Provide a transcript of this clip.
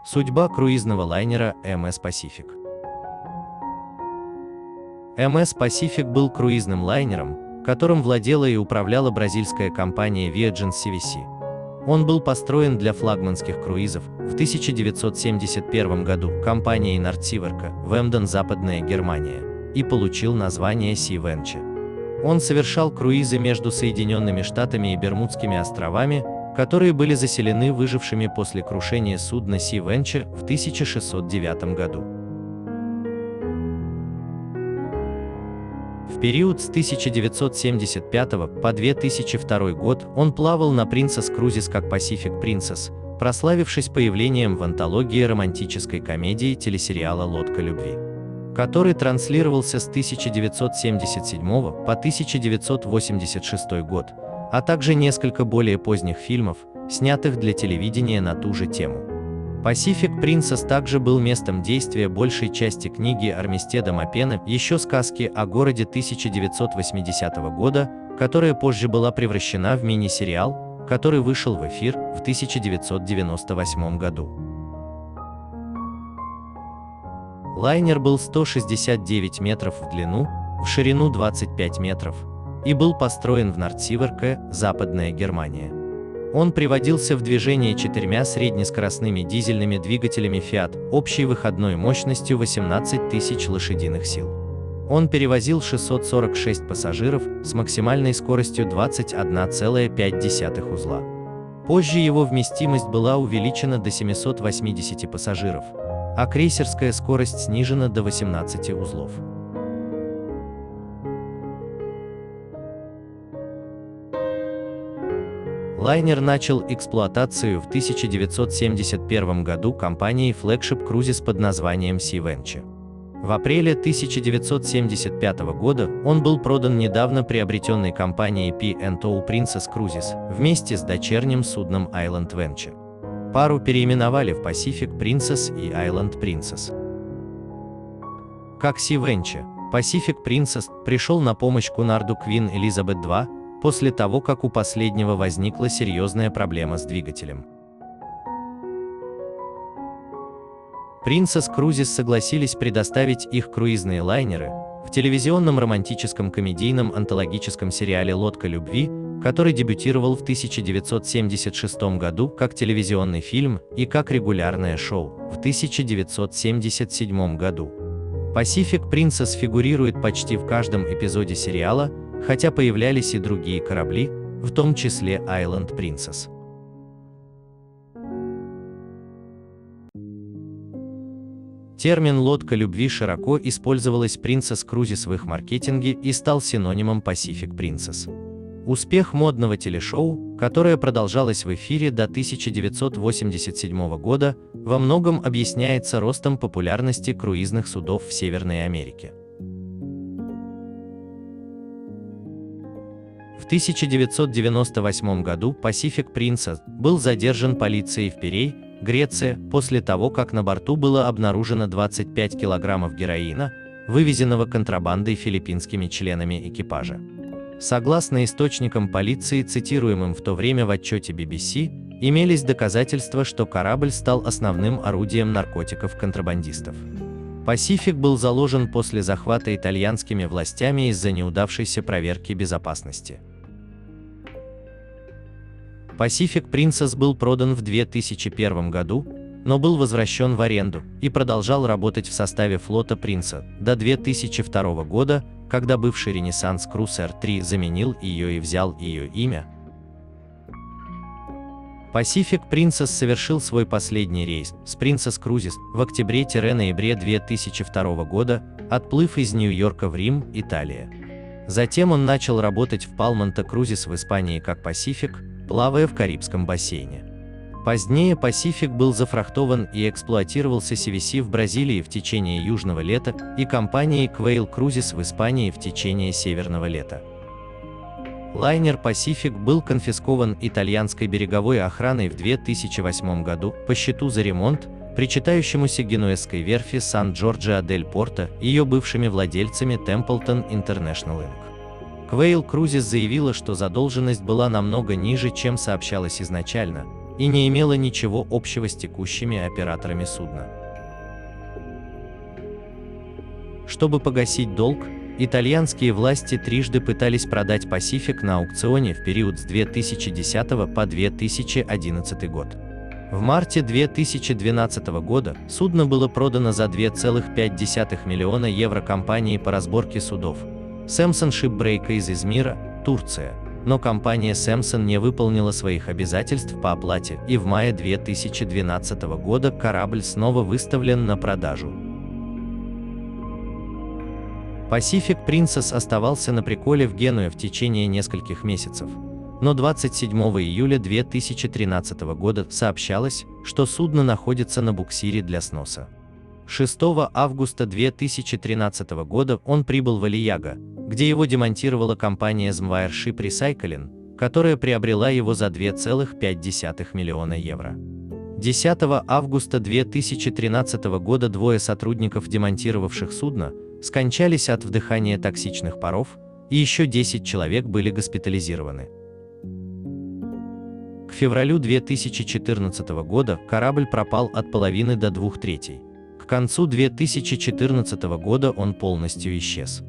Судьба круизного лайнера MS Pacific. MS Pacific был круизным лайнером, которым владела и управляла бразильская компания Viagens CVC. Он был построен для флагманских круизов в 1971 году компанией Nordseewerke в Эмден, Западная Германия, и получил название Sea Venture. Он совершал круизы между Соединенными Штатами и Бермудскими островами, которые были заселены выжившими после крушения судна Sea Venture в 1609 году. В период с 1975 по 2002 год он плавал на Princess Cruises как Pacific Princess, прославившись появлением в антологии романтической комедии телесериала «Лодка любви», который транслировался с 1977 по 1986 год, а также несколько более поздних фильмов, снятых для телевидения на ту же тему. Pacific Princess также был местом действия большей части книги Армистеда Маппена «Еще сказки о городе» 1980 года, которая позже была превращена в мини-сериал, который вышел в эфир в 1998 году. Лайнер был 169 метров в длину, в ширину 25 метров, и был построен в Nordseewerke, Западная Германия. Он приводился в движение 4 среднескоростными дизельными двигателями Fiat общей выходной мощностью 18 тысяч лошадиных сил. Он перевозил 646 пассажиров с максимальной скоростью 21,5 узла. Позже его вместимость была увеличена до 780 пассажиров, а крейсерская скорость снижена до 18 узлов. Лайнер начал эксплуатацию в 1971 году компанией Flagship Cruises под названием Sea Venture. В апреле 1975 года он был продан недавно приобретенной компанией P&O Princess Cruises вместе с дочерним судном Island Venture. Пару переименовали в Pacific Princess и Island Princess. Как Sea Venture, Pacific Princess пришел на помощь Cunard Queen Elizabeth II, после того, как у последнего возникла серьезная проблема с двигателем. Princess Cruises согласились предоставить их круизные лайнеры в телевизионном романтическом комедийном антологическом сериале «Лодка любви», который дебютировал в 1976 году как телевизионный фильм и как регулярное шоу в 1977 году. Pacific Princess фигурирует почти в каждом эпизоде сериала, хотя появлялись и другие корабли, в том числе Island Princess. Термин «лодка любви» широко использовалась Princess Cruises в их маркетинге и стал синонимом Pacific Princess. Успех модного телешоу, которое продолжалось в эфире до 1987 года, во многом объясняется ростом популярности круизных судов в Северной Америке. В 1998 году Pacific Princess был задержан полицией в Пирей, Греция, после того, как на борту было обнаружено 25 килограммов героина, вывезенного контрабандой филиппинскими членами экипажа. Согласно источникам полиции, цитируемым в то время в отчете BBC, имелись доказательства, что корабль стал основным орудием наркотиков-контрабандистов. Pacific был заложен после захвата итальянскими властями из-за неудавшейся проверки безопасности. Pacific Princess был продан в 2001 году, но был возвращен в аренду и продолжал работать в составе флота Принца до 2002 года, когда бывший Renaissance Cruiser 3 заменил ее и взял ее имя. Pacific Princess совершил свой последний рейс с Princess Cruises в октябре-ноябре 2002 года, отплыв из Нью-Йорка в Рим, Италия. Затем он начал работать в Palmanta Cruises в Испании как Pacific, плавая в Карибском бассейне. Позднее Pacific был зафрахтован и эксплуатировался CVC в Бразилии в течение южного лета и компанией Quail Cruises в Испании в течение северного лета. Лайнер Pacific был конфискован итальянской береговой охраной в 2008 году по счету за ремонт, причитающемуся генуэзской верфи Сан-Джорджио-дель-Порто, ее бывшими владельцами Templeton International Inc. Quail Cruises заявила, что задолженность была намного ниже, чем сообщалось изначально, и не имело ничего общего с текущими операторами судна. Чтобы погасить долг, итальянские власти трижды пытались продать Pacific на аукционе в период с 2010 по 2011 год. В марте 2012 года судно было продано за 2,5 миллиона евро компании по разборке судов Samson Shipbreak из Измира, Турция, но компания Samson не выполнила своих обязательств по оплате, и в мае 2012 года корабль снова выставлен на продажу. Pacific Princess оставался на приколе в Генуе в течение нескольких месяцев, но 27 июля 2013 года сообщалось, что судно находится на буксире для сноса. 6 августа 2013 года он прибыл в Алияго, где его демонтировала компания Zwire Ship Recycling, которая приобрела его за 2,5 миллиона евро. 10 августа 2013 года двое сотрудников, демонтировавших судно, скончались от вдыхания токсичных паров, и еще 10 человек были госпитализированы. К февралю 2014 года корабль пропал от половины до 2/3. К концу 2014 года он полностью исчез.